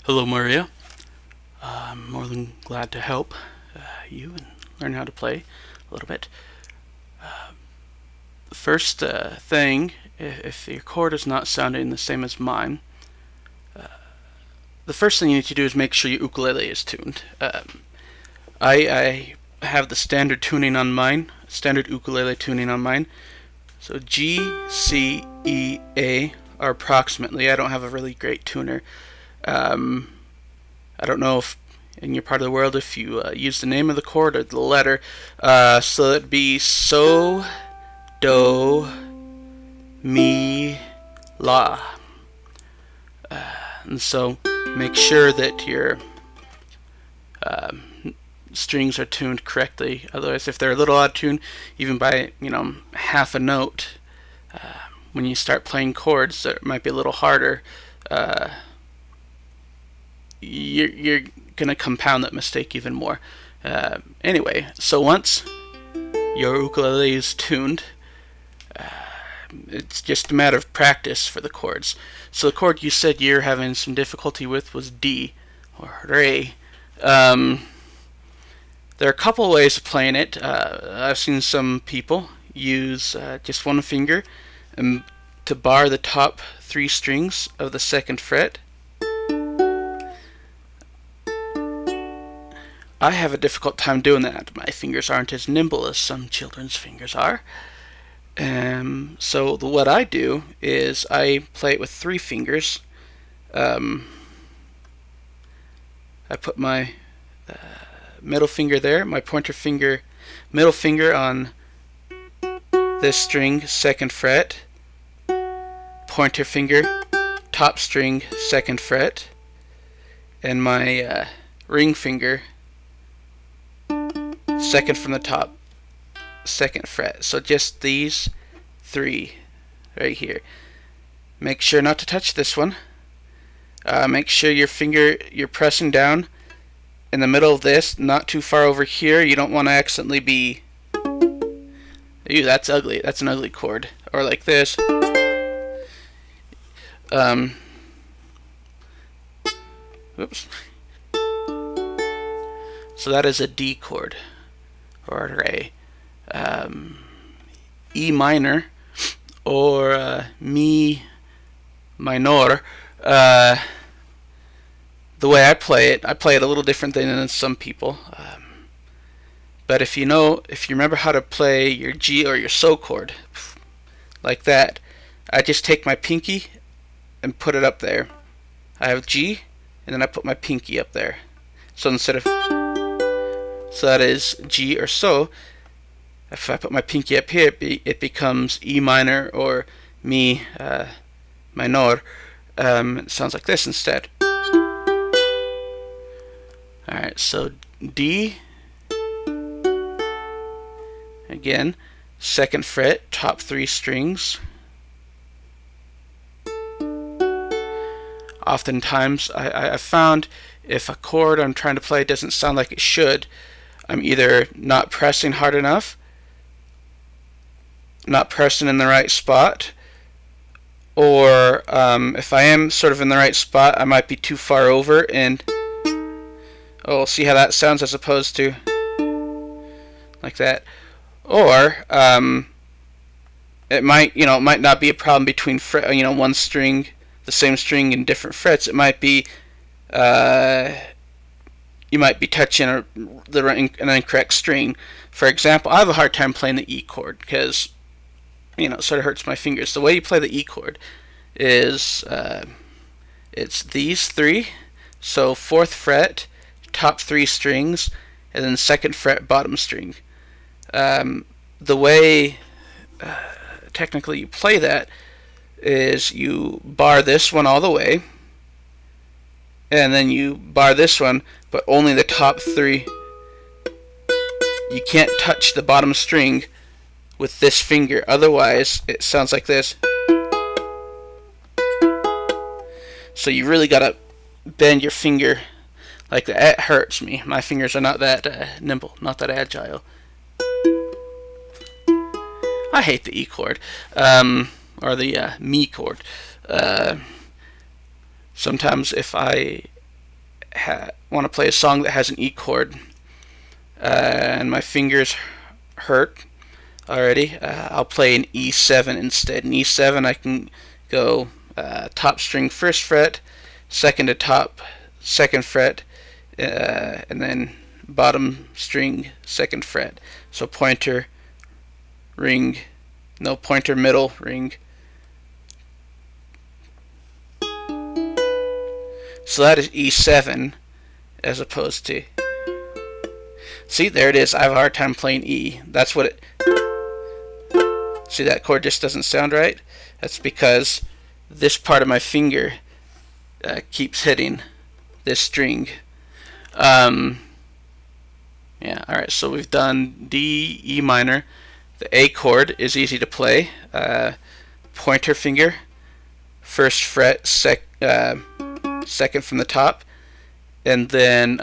Hello, Maria. I'm more than glad to help you and learn how to play a little bit. The first thing, if your chord is not sounding the same as mine, the first thing you need to do is make sure your ukulele is tuned. I have the standard tuning on mine, standard ukulele tuning on mine. So G, C, E, A are approximately. I don't have a really great tuner. I don't know if in your part of the world if you use the name of the chord or the letter. So it'd be so, do, mi, la. And so make sure that your strings are tuned correctly. Otherwise, if they're a little out of tune, even by half a note, when you start playing chords that might be a little harder, you're gonna compound that mistake even more. Anyway, so once your ukulele is tuned, it's just a matter of practice for the chords. So the chord you said you're having some difficulty with was D or Re. There are a couple ways of playing it. I've seen some people use just one finger to bar the top three strings of the second fret. I have a difficult time doing that. My fingers aren't as nimble as some children's fingers are. So what I do is I play it with three fingers. I put my middle finger there, my middle finger on this string, second fret, pointer finger, top string, second fret, and my ring finger, second from the top, second fret. So just these three right here. Make sure not to touch this one. Make sure you're pressing down in the middle of this, not too far over here. You don't want to accidentally be... Ew, that's ugly. That's an ugly chord. Or like this. Oops. So that is a D chord. Or Re. E minor or Mi minor. The way I play it a little different than some people. But if you remember how to play your G or your So chord, like that, I just take my pinky and put it up there. I have G, and then I put my pinky up there. So that is G or So. If I put my pinky up here, it becomes E minor or Mi minor. It sounds like this instead. Alright, so D, again, second fret, top three strings. Oftentimes, I've found if a chord I'm trying to play doesn't sound like it should, I'm either not pressing hard enough, not pressing in the right spot, or if I am sort of in the right spot, I might be too far over and... Oh, see how that sounds as opposed to like that. Or it might not be a problem between one string, the same string in different frets. It might be you might be touching an incorrect string. For example, I have a hard time playing the E chord because it sort of hurts my fingers. The way you play the E chord is it's these three. So fourth fret, top three strings, and then second fret, bottom string. The way technically you play that is you bar this one all the way, and then you bar this one, but only the top three. You can't touch the bottom string with this finger, otherwise it sounds like this. So you really gotta bend your finger like that. It hurts me. My fingers are not that nimble, not that agile. I hate the E chord, or the Mi chord. Sometimes if I want to play a song that has an E chord, and my fingers hurt already, I'll play an E7 instead. In E7 I can go top string first fret, second to top second fret, and then bottom string second fret. So pointer, ring, no, pointer, middle, ring. So that is E7 as opposed to, see, there it is. I have a hard time playing E. That's what it, see, that chord just doesn't sound right. That's because this part of my finger keeps hitting this string. Yeah, alright, so we've done D, E minor. The A chord is easy to play. Pointer finger, first fret, second from the top, and then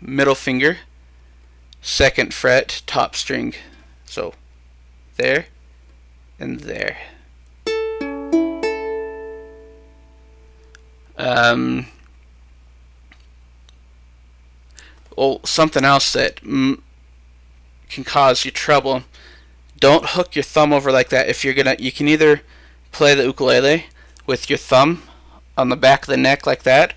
middle finger, second fret, top string. So there and there. Well, something else that can cause you trouble: don't hook your thumb over like that. If you're gonna, you can either play the ukulele with your thumb on the back of the neck like that,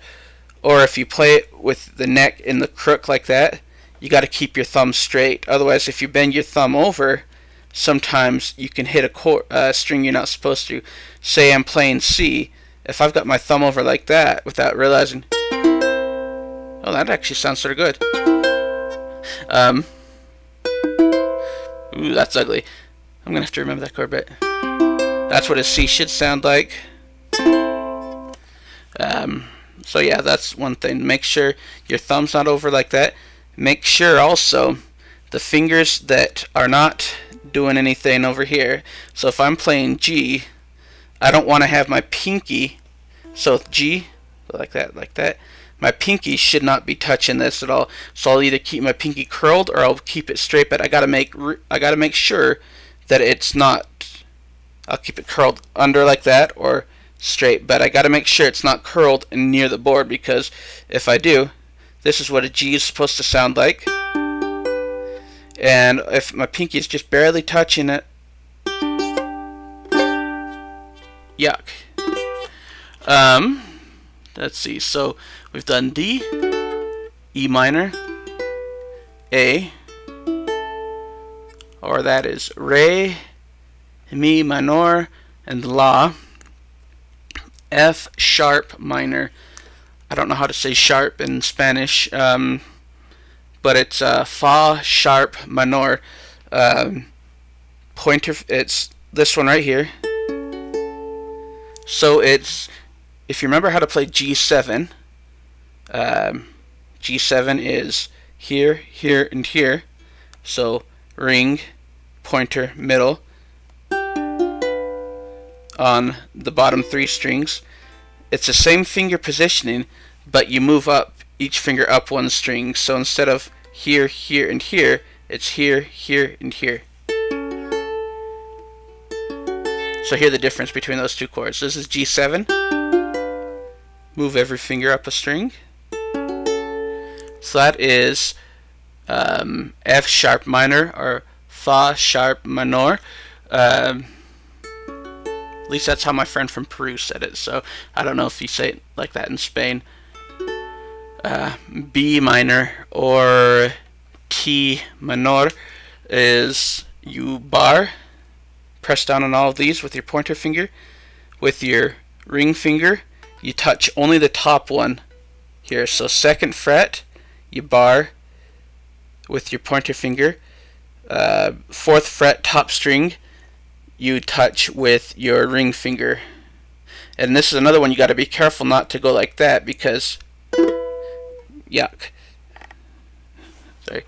or if you play it with the neck in the crook like that, you got to keep your thumb straight. Otherwise, if you bend your thumb over, sometimes you can hit a string you're not supposed to. Say I'm playing C. If I've got my thumb over like that without realizing, oh, that actually sounds sort of good. Ooh, that's ugly. I'm gonna have to remember that chord bit. That's what a C should sound like. So yeah, that's one thing. Make sure your thumb's not over like that. Make sure also the fingers that are not doing anything over here. So if I'm playing G, I don't want to have my pinky, so G, like that, like that. My pinky should not be touching this at all. So I'll either keep my pinky curled or I'll keep it straight. But I gotta make sure that it's not. I'll keep it curled under like that or straight. But I gotta make sure it's not curled and near the board, because if I do, this is what a G is supposed to sound like. And if my pinky is just barely touching it, yuck. Let's see. So we've done D, E minor, A, or that is Re, Mi minor, and La, F sharp minor. I don't know how to say sharp in Spanish, but it's Fa sharp minor. Pointer, it's this one right here. So it's, if you remember how to play G7, G7 is here, here, and here. So ring, pointer, middle on the bottom three strings. It's the same finger positioning, but you move up each finger up one string. So instead of here, here, and here, it's here, here, and here. So hear the difference between those two chords. This is G7. Move every finger up a string. So that is F sharp minor or Fa sharp minor. At least that's how my friend from Peru said it. So I don't know if you say it like that in Spain. B minor or T minor is U bar. Press down on all of these with your pointer finger. With your ring finger, you touch only the top one here. So second fret, you bar with your pointer finger. Fourth fret, top string, you touch with your ring finger. And this is another one you got to be careful not to go like that, because yuck. Sorry.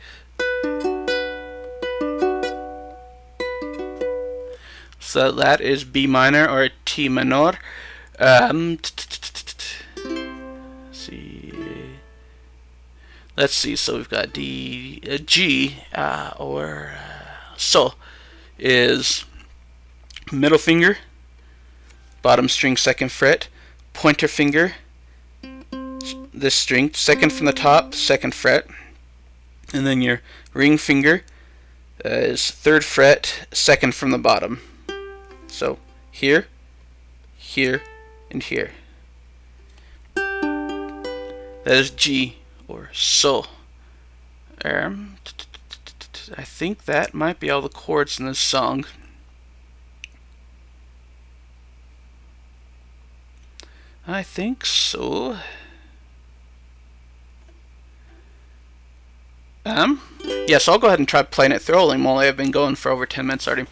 So that is B minor or T minor. Let's see. So we've got D, G, or So is middle finger, bottom string second fret, pointer finger, this string, second from the top, second fret, and then your ring finger is third fret, second from the bottom. So here, here, and here. That is G or So. I think that might be all the chords in this song. I think so. Yes, I'll go ahead and try playing it thoroughly. I've been going for over 10 minutes already.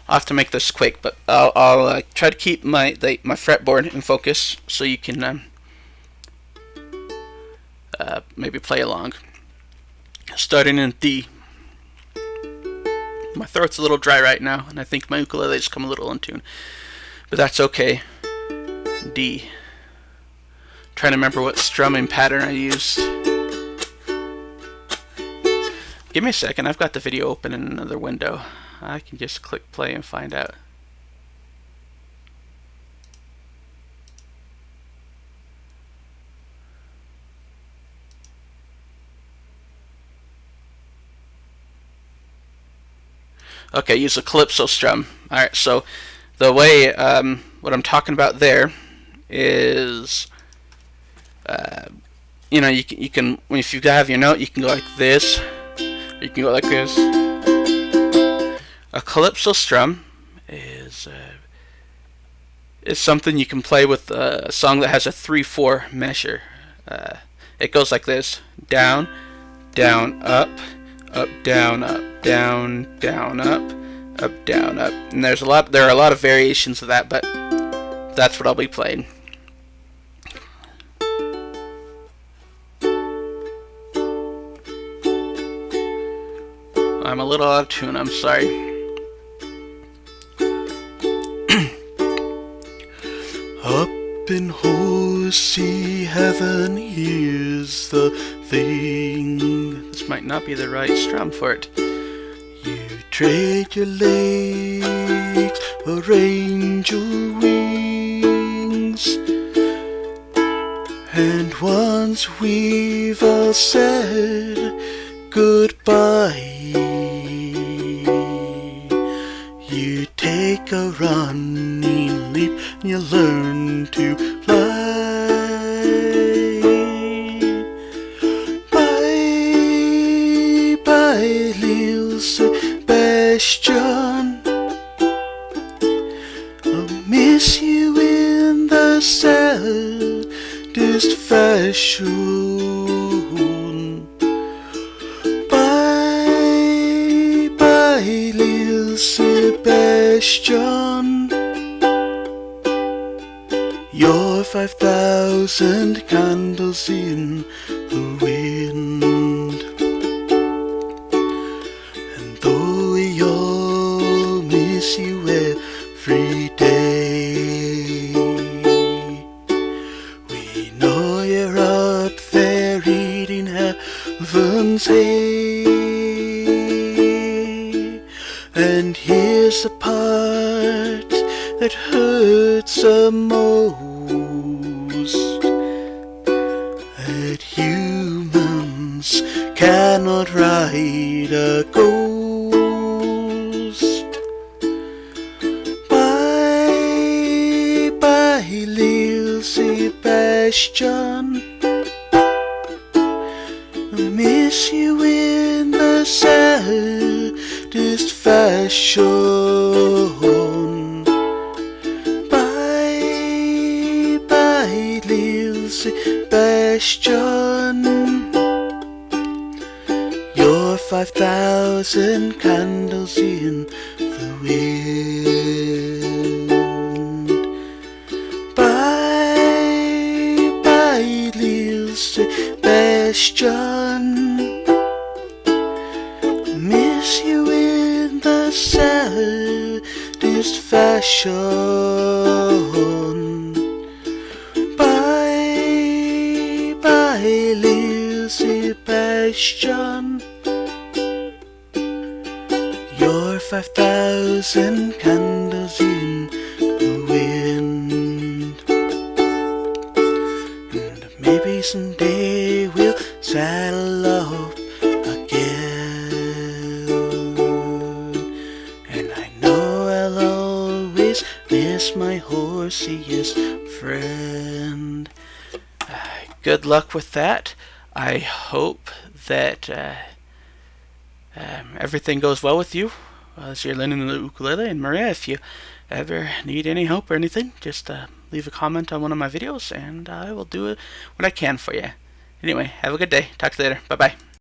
I'll have to make this quick, but I'll try to keep my fretboard in focus so you can maybe play along. Starting in D. My throat's a little dry right now, and I think my ukulele's come a little in tune, but that's okay. D. Trying to remember what strumming pattern I used. Give me a second, I've got the video open in another window. I can just click play and find out. Okay, use a calypso strum. Alright, so the way, what I'm talking about there is, you know, you can, if you have your note, you can go like this, or you can go like this. A calypso strum is something you can play with a song that has a 3/4 measure. It goes like this: down, down, up, up, down, down, up, up, down, up. And there are a lot of variations of that, but that's what I'll be playing. I'm a little out of tune, I'm sorry. Up in horsey heaven, here's the thing. This might not be the right strum for it. You trade your legs for angel wings, and once we've all said goodbye, you take a running leap and you learn to fly. Bye bye, little Sebastian, I'll miss you in the saddest fashion. Bye bye, little Sebastian, you're 5,000 candles in the wind. And though we all miss you every day, we know you're up there eating heaven's hay. And here's the part that hurts the most, that humans cannot ride a ghost. Bye bye, little Sebastian, I miss you in the saddest fashion. Bye bye, little Sebastian, you're 5,000 candles in the wind. Bye bye, little Sebastian, miss you in the saddest fashion. Bye bye, little Sebastian, you're 5,000 candles in the wind. And maybe someday we'll saddle up again. And I know I'll always miss my horsiest friend. Good luck with that. I hope that everything goes well with you as you're learning the ukulele. And Maria, if you ever need any help or anything, just leave a comment on one of my videos and I will do what I can for you. Anyway, have a good day. Talk to you later. Bye bye.